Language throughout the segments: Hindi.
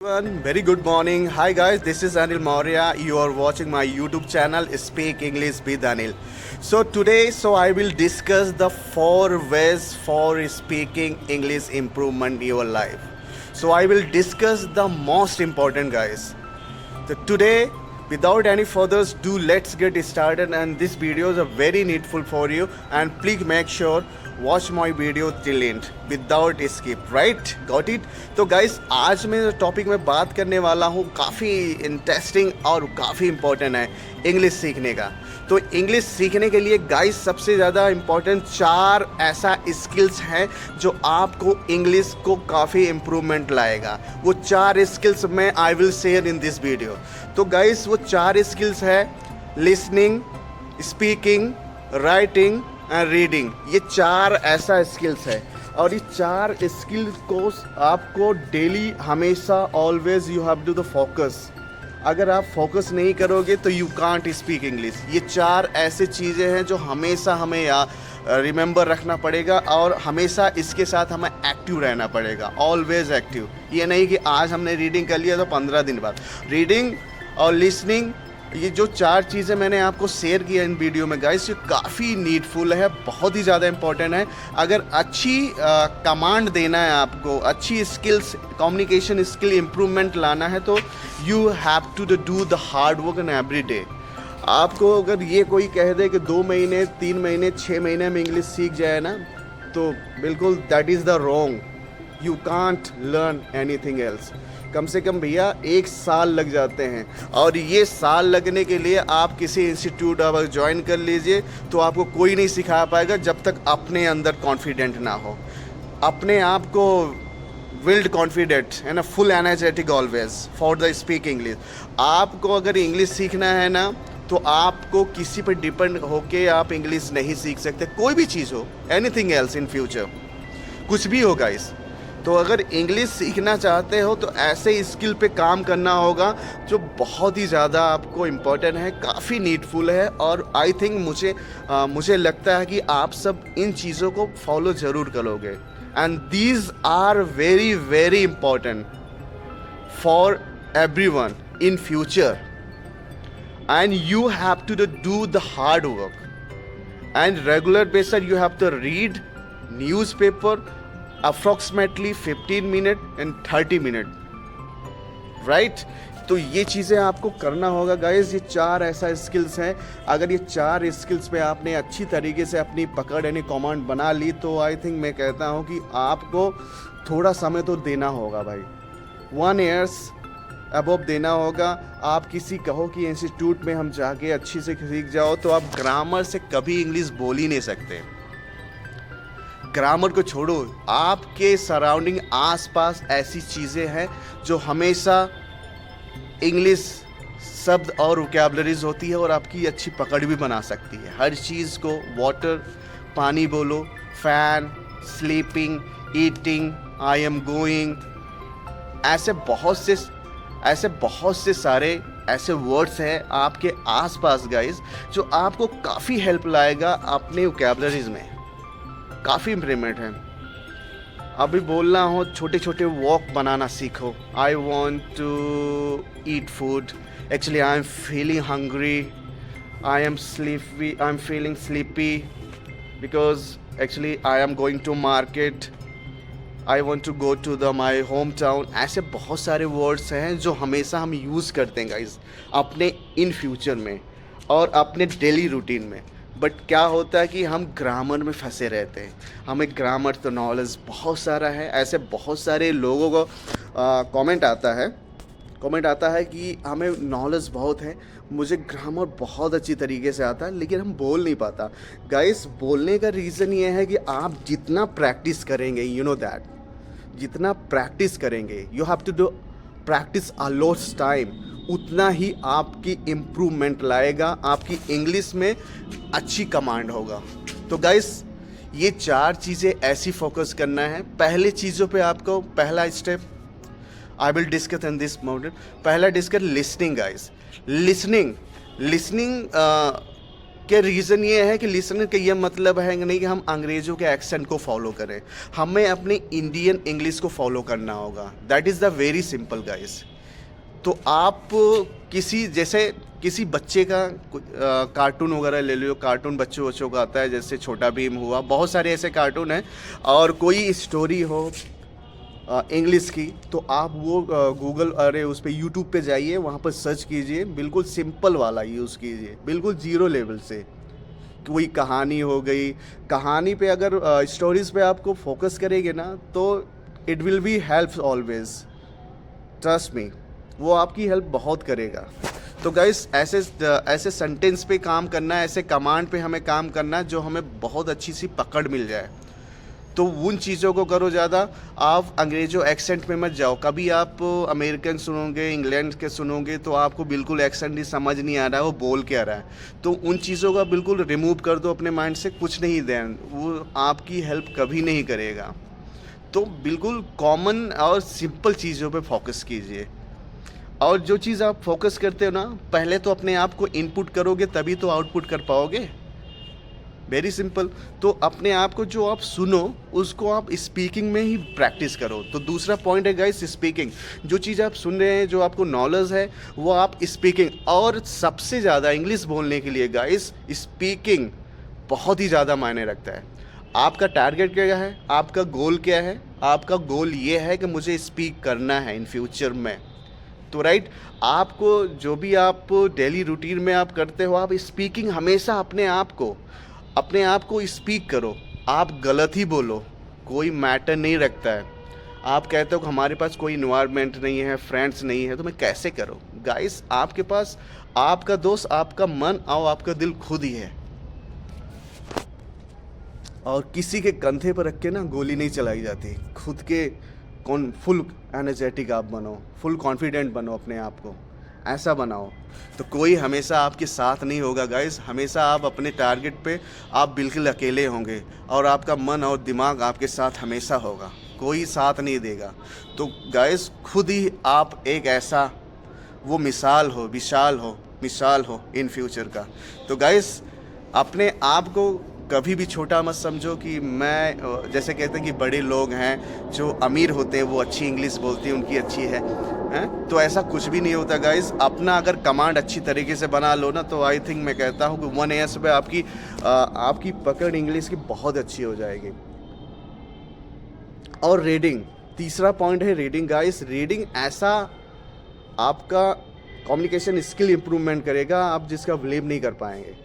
Everyone, very good morning. Hi guys, this is Anil Maurya. You are watching my YouTube channel Speak English with Anil. So today, I will discuss the 4 ways for speaking English improvement your life. So I will discuss the most important guys. So today, without any further ado, let's get started. And this video is very needful for you. And please make sure watch my video till and without skip right got it. तो गाइस आज मैं जो टॉपिक में बात करने वाला हूँ काफ़ी इंटरेस्टिंग और काफ़ी इम्पोर्टेंट है इंग्लिश सीखने का। तो इंग्लिश सीखने के लिए गाइस सबसे ज़्यादा इम्पोर्टेंट 4 ऐसा स्किल्स हैं जो आपको इंग्लिश को काफ़ी इम्प्रूवमेंट लाएगा। वो 4 स्किल्स मैं I will share in this video. तो गाइस वो 4 स्किल्स है listening, speaking, writing and reading. ये 4 ऐसा स्किल्स है और ये 4 स्किल्स को आपको डेली हमेशा always you have to the focus. अगर आप फोकस नहीं करोगे तो यू कांट स्पीक इंग्लिश। ये 4 ऐसे चीज़ें हैं जो हमेशा हमें रिमेंबर रखना पड़ेगा और हमेशा इसके साथ हमें एक्टिव रहना पड़ेगा, ऑलवेज एक्टिव। ये नहीं कि आज हमने रीडिंग कर लिया तो 15 दिन बाद। रीडिंग और लिसनिंग, ये जो 4 चीज़ें मैंने आपको शेयर किया इन वीडियो में गाइस, ये काफ़ी नीडफुल है, बहुत ही ज़्यादा इंपॉर्टेंट है। अगर अच्छी कमांड देना है आपको, अच्छी स्किल्स, कम्युनिकेशन स्किल इम्प्रूवमेंट लाना है तो you have to do the hard work in every day. आपको अगर ये कोई कह दे कि 2 महीने, 3 महीने, 6 महीने में इंग्लिश सीख जाए ना, तो बिल्कुल that is the wrong. You can't learn anything else. कम से कम भैया 1 साल लग जाते हैं और ये साल लगने के लिए आप किसी इंस्टीट्यूट अगर ज्वाइन कर लीजिए तो आपको कोई नहीं सिखा पाएगा जब तक अपने अंदर कॉन्फिडेंट ना हो, अपने आप को विल्ड कॉन्फिडेंट है ना, full energetic always for the speak English. आपको अगर इंग्लिश सीखना है ना तो आपको किसी पर डिपेंड होके आप इंग्लिश नहीं सीख सकते। कोई भी चीज़ हो, एनीथिंग एल्स इन फ्यूचर, कुछ भी हो गाइस। तो अगर इंग्लिश सीखना चाहते हो तो ऐसे स्किल पे काम करना होगा जो बहुत ही ज़्यादा आपको इम्पोर्टेंट है, काफ़ी नीडफुल है। और आई थिंक मुझे लगता है कि आप सब इन चीज़ों को फॉलो ज़रूर करोगे। And these are very very important for everyone in future. And you have to do the hard work and regular basis you have to read newspaper approximately 15 minute and 30 minute right. तो ये चीज़ें आपको करना होगा गाइस। ये 4 ऐसा स्किल्स हैं। अगर ये 4 स्किल्स पे आपने अच्छी तरीके से अपनी पकड़ यानी कमांड बना ली तो आई थिंक मैं कहता हूँ कि आपको थोड़ा समय तो देना होगा भाई, 1 ईयर्स अबव देना होगा। आप किसी कहो कि इंस्टीट्यूट में हम जाके अच्छी से सीख जाओ तो आप ग्रामर से कभी इंग्लिश बोल ही नहीं सकते। ग्रामर को छोड़ो, आपके सराउंडिंग आसपास ऐसी चीज़ें हैं जो हमेशा इंग्लिश शब्द और वोकैबुलरीज होती है और आपकी अच्छी पकड़ भी बना सकती है। हर चीज़ को वाटर, पानी बोलो, fan, sleeping, eating, I am going, ऐसे बहुत से सारे ऐसे वर्ड्स हैं आपके आसपास गाइस जो आपको काफ़ी हेल्प लाएगा अपने वोकैबुलरीज में, काफ़ी इम्प्रूवमेंट है। अभी बोलना हो छोटे छोटे वॉक बनाना सीखो। I want to eat food, actually I am feeling hungry, I am feeling sleepy because actually I am going to market, I want to go to the my home town. ऐसे बहुत सारे वर्ड्स हैं जो हमेशा हम यूज़ करते हैं गाइज अपने इन फ्यूचर में और अपने डेली रूटीन में। बट क्या होता है कि हम ग्रामर में फंसे रहते हैं। हमें ग्रामर तो नॉलेज बहुत सारा है, ऐसे बहुत सारे लोगों को कमेंट आता है कि हमें नॉलेज बहुत है, मुझे ग्रामर बहुत अच्छी तरीके से आता है लेकिन हम बोल नहीं पाता। गाइस बोलने का रीज़न ये है कि आप जितना प्रैक्टिस करेंगे, यू नो दैट, जितना प्रैक्टिस करेंगे, you have to do practice a lots time, उतना ही आपकी इम्प्रूवमेंट लाएगा, आपकी इंग्लिश में अच्छी कमांड होगा। तो गाइस ये 4 चीज़ें ऐसी फोकस करना है। पहले चीज़ों पे आपको पहला step I will discuss in this model. पहला डिस्कस लिसनिंग गाइस। लिसनिंग कि रीज़न ये है कि लिसनर का ये मतलब है नहीं कि हम अंग्रेज़ों के एक्सेंट को फॉलो करें, हमें अपने इंडियन इंग्लिश को फॉलो करना होगा। That is the very simple guys. तो आप किसी बच्चे का कार्टून वगैरह ले लो, कार्टून बच्चों का आता है, जैसे छोटा भीम हुआ, बहुत सारे ऐसे कार्टून हैं, और कोई स्टोरी हो इंग्लिश की, तो आप वो गूगल उस पर यूट्यूब पे जाइए, वहाँ पर सर्च कीजिए, बिल्कुल सिंपल वाला यूज़ कीजिए, बिल्कुल ज़ीरो लेवल से। कोई कहानी हो गई, कहानी पे अगर स्टोरीज़ पे आपको फोकस करेंगे ना, तो it will be help always, trust me, वो आपकी हेल्प बहुत करेगा। तो गाइस ऐसे सेंटेंस पे काम करना है, ऐसे कमांड पे हमें काम करना है जो हमें बहुत अच्छी सी पकड़ मिल जाए। तो उन चीज़ों को करो ज़्यादा। आप अंग्रेज़ों एक्सेंट में मत जाओ। कभी आप अमेरिकन सुनोगे, इंग्लैंड के सुनोगे, तो आपको बिल्कुल एक्सेंट नहीं समझ नहीं आ रहा है वो बोल क्या रहा है। तो उन चीज़ों का बिल्कुल रिमूव कर दो अपने माइंड से, कुछ नहीं दें, वो आपकी हेल्प कभी नहीं करेगा। तो बिल्कुल कॉमन और सिंपल चीज़ों पे फोकस कीजिए। और जो चीज़ आप फोकस करते हो ना, पहले तो अपने आप को इनपुट करोगे, तभी तो आउटपुट कर पाओगे। Very simple. तो अपने आप को जो आप सुनो, उसको आप स्पीकिंग में ही प्रैक्टिस करो। तो दूसरा पॉइंट है गाइस, स्पीकिंग। जो चीज़ आप सुन रहे हैं, जो आपको नॉलेज है, वो आप स्पीकिंग। और सबसे ज़्यादा इंग्लिश बोलने के लिए गाइस स्पीकिंग बहुत ही ज़्यादा मायने रखता है। आपका टारगेट क्या है, आपका गोल क्या है? आपका गोल ये है कि मुझे स्पीक करना है इन फ्यूचर में। तो राइट, आपको जो भी आप डेली रूटीन में आप करते हो, आप स्पीकिंग हमेशा अपने आप को स्पीक करो। आप गलत ही बोलो, कोई मैटर नहीं रखता है। आप कहते हो कि हमारे पास कोई इन्वायरमेंट नहीं है, फ्रेंड्स नहीं है, तो मैं कैसे करूं? गाइस, आपके पास आपका दोस्त, आपका मन और आपका दिल खुद ही है। और किसी के कंधे पर रख के ना गोली नहीं चलाई जाती। खुद के फुल एनर्जेटिक आप बनो, फुल कॉन्फिडेंट बनो, अपने आप को ऐसा बनाओ। तो कोई हमेशा आपके साथ नहीं होगा गाइस। हमेशा आप अपने टारगेट पे आप बिल्कुल अकेले होंगे, और आपका मन और दिमाग आपके साथ हमेशा होगा, कोई साथ नहीं देगा। तो गाइस, खुद ही आप एक ऐसा वो मिसाल हो इन फ्यूचर का। तो गाइस, अपने आप को कभी भी छोटा मत समझो कि मैं, जैसे कहते हैं कि बड़े लोग हैं जो अमीर होते हैं वो अच्छी इंग्लिश बोलते हैं, उनकी अच्छी है, हैं? तो ऐसा कुछ भी नहीं होता गाइस। अपना अगर कमांड अच्छी तरीके से बना लो ना, तो आई थिंक मैं कहता हूँ कि 1 years पे आपकी पकड़ इंग्लिश की बहुत अच्छी हो जाएगी। और रीडिंग, तीसरा पॉइंट है रीडिंग गाइस। रीडिंग ऐसा आपका कम्युनिकेशन स्किल इम्प्रूवमेंट करेगा, आप जिसका बिलीव नहीं कर पाएंगे।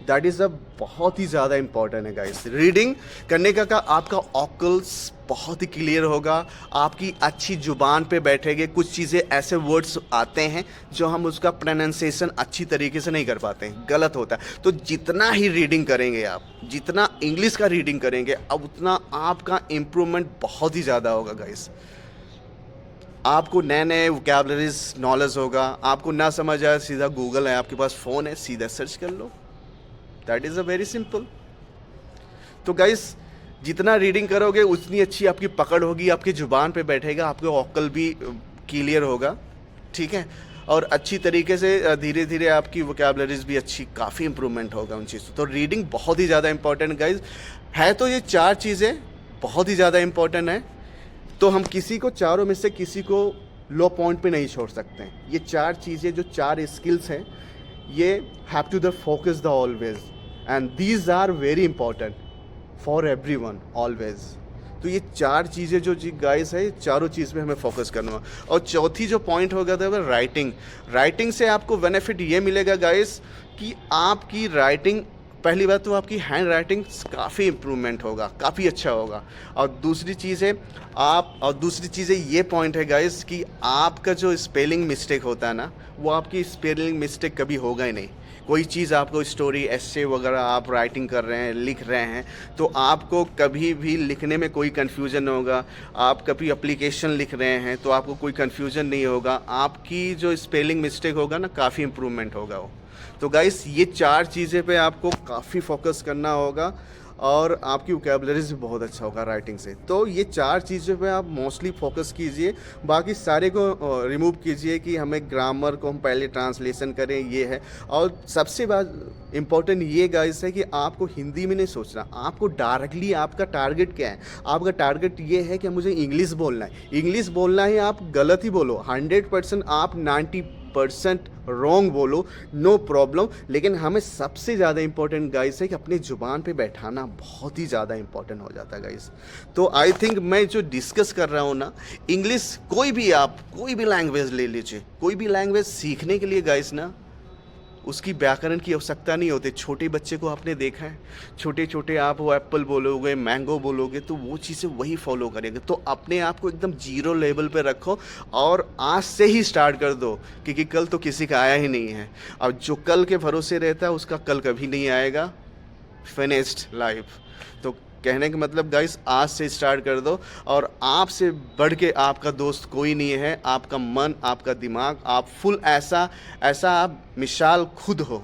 दैट इज़ अ बहुत ही ज़्यादा इंपॉर्टेंट है गाइस। रीडिंग करने का आपका ऑकल्स बहुत ही क्लियर होगा, आपकी अच्छी जुबान पे बैठेंगे। कुछ चीज़ें ऐसे वर्ड्स आते हैं जो हम उसका प्रोनाउंसिएशन अच्छी तरीके से नहीं कर पाते हैं, गलत होता है। तो जितना ही रीडिंग करेंगे आप, जितना इंग्लिश का रीडिंग करेंगे, अब उतना आपका इम्प्रूवमेंट बहुत ही ज़्यादा होगा गाइस। आपको नए नए वोकैबुलरीज नॉलेज होगा। आपको ना समझ आए, सीधा गूगल है, आपके पास फ़ोन है, सीधा सर्च कर लो। That is a very simple. तो गाइस, जितना रीडिंग करोगे उतनी अच्छी आपकी पकड़ होगी, आपकी ज़ुबान पे बैठेगा, आपका ऑक्कल भी क्लियर होगा, ठीक है। और अच्छी तरीके से धीरे धीरे आपकी वोकैबुलरीज भी अच्छी, काफ़ी इंप्रूवमेंट होगा उन चीज़ों। तो रीडिंग बहुत ही ज़्यादा इंपॉर्टेंट गाइस है। तो ये 4 चीज़ें बहुत ही ज़्यादा इंपॉर्टेंट है। तो हम किसी को, चारों में से किसी को लो पॉइंट पे नहीं छोड़ सकते। ये 4 चीज़ें, जो 4 स्किल्स हैं, ये have to the focus the always, and these are very important for everyone always. तो ये 4 चीज़ें जो जी गाइस है, चारों चीज़ पे हमें फोकस करना है। और चौथी जो पॉइंट होगा था वो राइटिंग। राइटिंग से आपको बेनिफिट ये मिलेगा गाइस कि आपकी राइटिंग, पहली बात तो आपकी हैंड राइटिंग काफ़ी इम्प्रूवमेंट होगा, काफ़ी अच्छा होगा। और दूसरी चीज़ है ये पॉइंट है गाइस कि आपका जो स्पेलिंग मिस्टेक होता है ना, वो आपकी स्पेलिंग मिस्टेक कभी होगा ही नहीं। कोई चीज़ आपको स्टोरी, एस्से वगैरह आप राइटिंग कर रहे हैं, लिख रहे हैं, तो आपको कभी भी लिखने में कोई कन्फ्यूज़न नहीं होगा। आप कभी एप्लीकेशन लिख रहे हैं तो आपको कोई कन्फ्यूज़न नहीं होगा। आपकी जो स्पेलिंग मिस्टेक होगा ना, काफ़ी इम्प्रूवमेंट होगा वो। तो गाइस, ये 4 चीज़ें पे आपको काफ़ी फोकस करना होगा। और आपकी वोकेबलरीज भी बहुत अच्छा होगा राइटिंग से। तो ये 4 चीज़ों पे आप मोस्टली फोकस कीजिए, बाकी सारे को रिमूव कीजिए कि हमें ग्रामर को हम पहले ट्रांसलेशन करें, ये है। और सबसे बात इम्पोर्टेंट ये गाइस है कि आपको हिंदी में नहीं सोचना, आपको डायरेक्टली आपका टारगेट क्या है। आपका टारगेट ये है कि मुझे इंग्लिश बोलना है, इंग्लिश बोलना है, आप गलत ही बोलो 100%, आप 90% रॉन्ग बोलो, नो प्रॉब्लम। लेकिन हमें सबसे ज़्यादा इंपॉर्टेंट गाइस है कि अपनी ज़ुबान पे बैठाना बहुत ही ज़्यादा इंपॉर्टेंट हो जाता है गाइस। तो आई थिंक मैं जो डिस्कस कर रहा हूँ ना, इंग्लिश कोई भी आप कोई भी लैंग्वेज ले लीजिए, कोई भी लैंग्वेज सीखने के लिए गाइस ना उसकी व्याकरण की आवश्यकता नहीं होती। छोटे बच्चे को आपने देखा है, छोटे छोटे आप वो एप्पल बोलोगे, मैंगो बोलोगे, तो वो चीज़ें वही फॉलो करेंगे। तो अपने आप को एकदम जीरो लेवल पे रखो और आज से ही स्टार्ट कर दो, क्योंकि कल तो किसी का आया ही नहीं है। अब जो कल के भरोसे रहता है उसका कल कभी नहीं आएगा, फिनिश्ड लाइफ। तो कहने का मतलब गाइस, आज से स्टार्ट कर दो, और आपसे बढ़ के आपका दोस्त कोई नहीं है। आपका मन, आपका दिमाग, आप फुल ऐसा आप मिसाल खुद हो।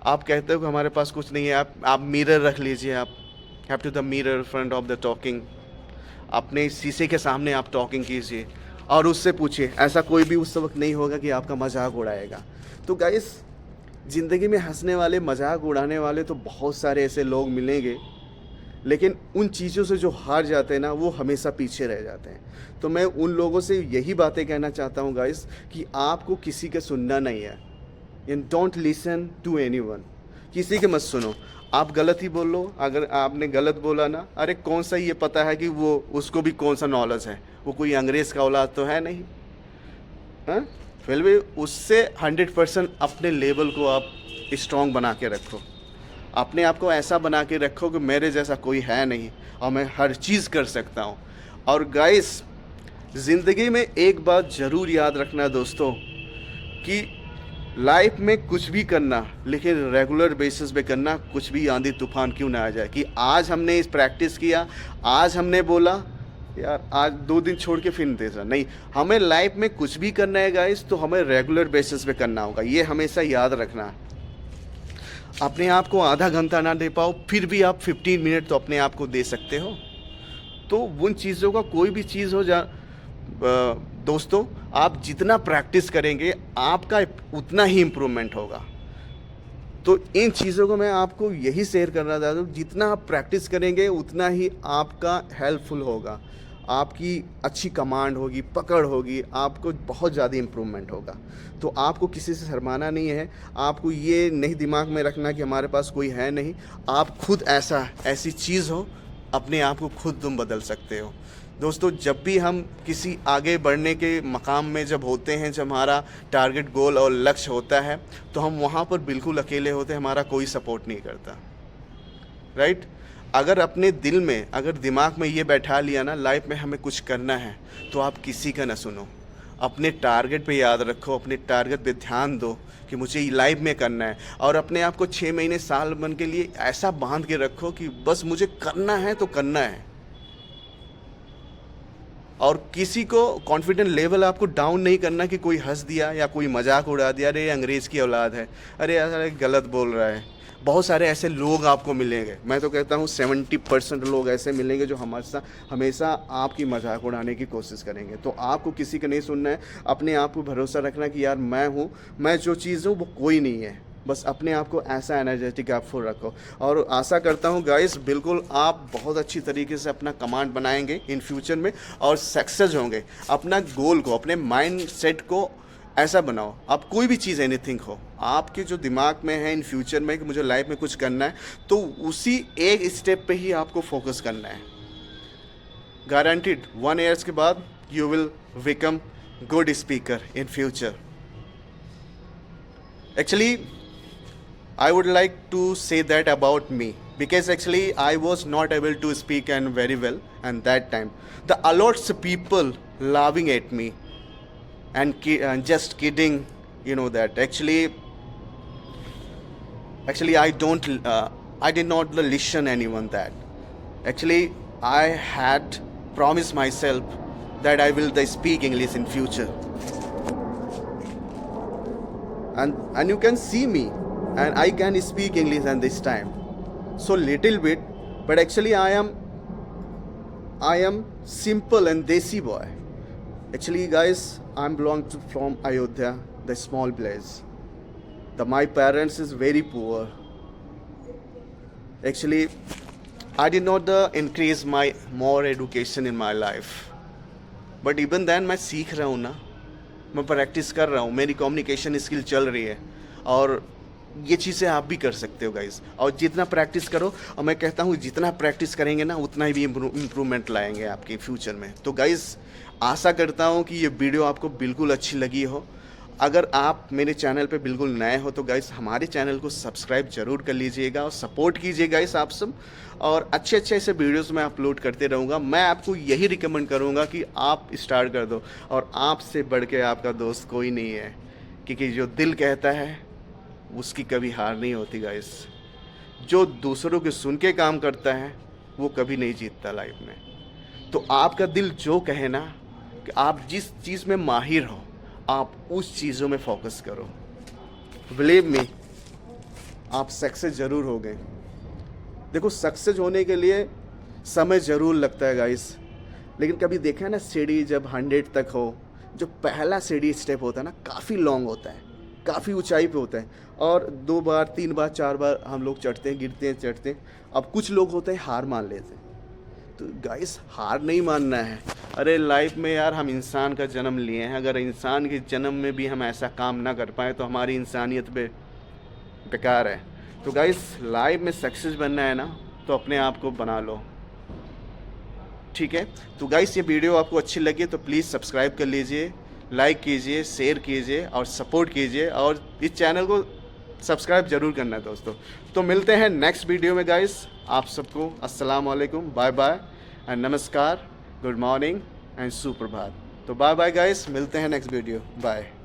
आप कहते हो कि हमारे पास कुछ नहीं है, आप मिरर रख लीजिए, आप have to the mirror front of the talking. अपने शीशे के सामने आप टॉकिंग कीजिए और उससे पूछिए, ऐसा कोई भी उस वक्त नहीं होगा कि आपका मजाक उड़ाएगा। तो गाइस, ज़िंदगी में हंसने वाले, मजाक उड़ाने वाले तो बहुत सारे ऐसे लोग मिलेंगे, लेकिन उन चीज़ों से जो हार जाते हैं ना, वो हमेशा पीछे रह जाते हैं। तो मैं उन लोगों से यही बातें कहना चाहता हूँ गाइस, कि आपको किसी का सुनना नहीं है। And don't listen to anyone, किसी के मत सुनो। आप गलत ही बोल लो, अगर आपने गलत बोला ना, अरे कौन सा ये पता है कि वो उसको भी कौन सा नॉलेज है, वो कोई अंग्रेज़ का औलाद तो है नहीं, हाँ। फिर भी उससे 100% अपने लेवल को आप स्ट्रॉन्ग बना के रखो, अपने आप को ऐसा बना के रखो कि मेरे जैसा कोई है नहीं और मैं हर चीज़ कर सकता हूँ। और गाइस, ज़िंदगी में एक बात ज़रूर याद रखना दोस्तों, कि लाइफ में कुछ भी करना, लेकिन रेगुलर बेसिस पे करना, कुछ भी आंधी तूफान क्यों ना आ जाए। कि आज हमने इस प्रैक्टिस किया, आज हमने बोला यार आज 2 दिन छोड़ के फिर नहीं, हमें लाइफ में कुछ भी करना है गाइस, तो हमें रेगुलर बेसिस पे करना होगा। ये हमेशा याद रखना है। अपने आप को आधा घंटा ना दे पाओ, फिर भी आप 15 मिनट तो अपने आप को दे सकते हो। तो उन चीज़ों का कोई भी चीज़ हो दोस्तों, आप जितना प्रैक्टिस करेंगे आपका उतना ही इम्प्रूवमेंट होगा। तो इन चीज़ों को मैं आपको यही शेयर करना चाहता हूँ, जितना आप प्रैक्टिस करेंगे उतना ही आपका हेल्पफुल होगा, आपकी अच्छी कमांड होगी, पकड़ होगी, आपको बहुत ज़्यादा इम्प्रूवमेंट होगा। तो आपको किसी से शर्माना नहीं है, आपको ये नहीं दिमाग में रखना कि हमारे पास कोई है नहीं। आप खुद ऐसी चीज़ हो, अपने आप को खुद तुम बदल सकते हो। दोस्तों, जब भी हम किसी आगे बढ़ने के मकाम में जब होते हैं, जब हमारा टारगेट, गोल और लक्ष्य होता है, तो हम वहाँ पर बिल्कुल अकेले होते हैं, हमारा कोई सपोर्ट नहीं करता, राइट। अगर अपने दिल में, अगर दिमाग में ये बैठा लिया ना, लाइफ में हमें कुछ करना है, तो आप किसी का ना सुनो, अपने टारगेट पे याद रखो, अपने टारगेट पे ध्यान दो कि मुझे लाइफ में करना है। और अपने आप को 6 महीने, साल भर के लिए ऐसा बांध के रखो कि बस मुझे करना है तो करना है। और किसी को कॉन्फिडेंट लेवल आपको डाउन नहीं करना कि कोई हंस दिया या कोई मजाक उड़ा दिया, अरे अंग्रेज़ की औलाद है, अरे यार गलत बोल रहा है। बहुत सारे ऐसे लोग आपको मिलेंगे, मैं तो कहता हूँ 70% लोग ऐसे मिलेंगे जो हमेशा आपकी मजाक उड़ाने की कोशिश करेंगे। तो आपको किसी का नहीं सुनना है, अपने आप को भरोसा रखना कि यार मैं हूँ, मैं जो चीज़ हूँ वो कोई नहीं है। बस अपने आप को ऐसा एनर्जेटिक आप फुल रखो। और आशा करता हूँ गाइस, बिल्कुल आप बहुत अच्छी तरीके से अपना कमांड बनाएंगे इन फ्यूचर में और सक्सेस होंगे। अपना गोल को, अपने माइंड सेट को ऐसा बनाओ, आप कोई भी चीज़, एनीथिंग हो, आपके जो दिमाग में है इन फ्यूचर में कि मुझे लाइफ में कुछ करना है, तो उसी एक स्टेप पे ही आपको फोकस करना है। गारंटीड 1 ईयर्स के बाद you will become good speaker in future. Actually I would like to say that about me, because actually I was not able to speak and very well, and that time the a lots of people laughing at me and just kidding, you know that actually I did not listen anyone that. Actually I had promised myself that I will speak English in future, and you can see me and I can speak English at this time. so little bit, but actually I am simple and desi boy. Actually, guys, I'm belong to from Ayodhya, the small place. My parents is very poor. Actually, I did not increase my more education in my life. But even then मैं सीख रहा हूँ ना, मैं प्रैक्टिस कर रहा हूँ, मेरी कम्युनिकेशन स्किल चल रही है, और ये चीज़ें आप भी कर सकते हो गाइस. और जितना प्रैक्टिस करो, और मैं कहता हूँ जितना प्रैक्टिस करेंगे ना उतना ही भी इम्प्रूवमेंट लाएंगे आपके फ्यूचर में. तो गाइस, आशा करता हूँ कि ये वीडियो आपको बिल्कुल अच्छी लगी हो. अगर आप मेरे चैनल पे बिल्कुल नए हो तो गाइस हमारे चैनल को सब्सक्राइब जरूर कर लीजिएगा और सपोर्ट कीजिएगा गाइस आप सब. और अच्छे अच्छे ऐसे वीडियोस मैं अपलोड करते रहूँगा. मैं आपको यही रिकमेंड करूँगा कि आप स्टार्ट कर दो, और आपसे बढ़ के आपका दोस्त कोई नहीं है, क्योंकि जो दिल कहता है उसकी कभी हार नहीं होती गाइस. जो दूसरों के सुन के काम करता है वो कभी नहीं जीतता लाइफ में. तो आपका दिल जो कहे ना, कि आप जिस चीज़ में माहिर हो आप उस चीज़ों में फोकस करो. बिलीव मी, आप सक्सेस ज़रूर हो गए. देखो, सक्सेस होने के लिए समय ज़रूर लगता है गाइस, लेकिन कभी देखा है ना, सीढ़ी जब 100 तक हो, जो पहला सीढ़ी स्टेप होता है ना, काफ़ी लॉन्ग होता है, काफ़ी ऊंचाई पे होता है, और 2 बार 3 बार 4 बार हम लोग चढ़ते हैं, गिरते हैं, चढ़ते हैं. अब कुछ लोग होते हैं हार मान लेते हैं. तो गाइस, हार नहीं मानना है. अरे लाइफ में यार, हम इंसान का जन्म लिए हैं. अगर इंसान के जन्म में भी हम ऐसा काम ना कर पाए तो हमारी इंसानियत बेकार है. तो गाइस, लाइफ में सक्सेस बनना है ना, तो अपने आप को बना लो, ठीक है. तो गाइस, ये वीडियो आपको अच्छी लगी तो प्लीज़ सब्सक्राइब कर लीजिए, लाइक कीजिए, शेयर कीजिए और सपोर्ट कीजिए, और इस चैनल को सब्सक्राइब जरूर करना है दोस्तों. तो मिलते हैं नेक्स्ट वीडियो में गाइस. आप सबको अस्सलाम वालेकुम, बाय बाय एंड नमस्कार, गुड मॉर्निंग एंड सुप्रभात. तो बाय बाय गाइस, मिलते हैं नेक्स्ट वीडियो. बाय.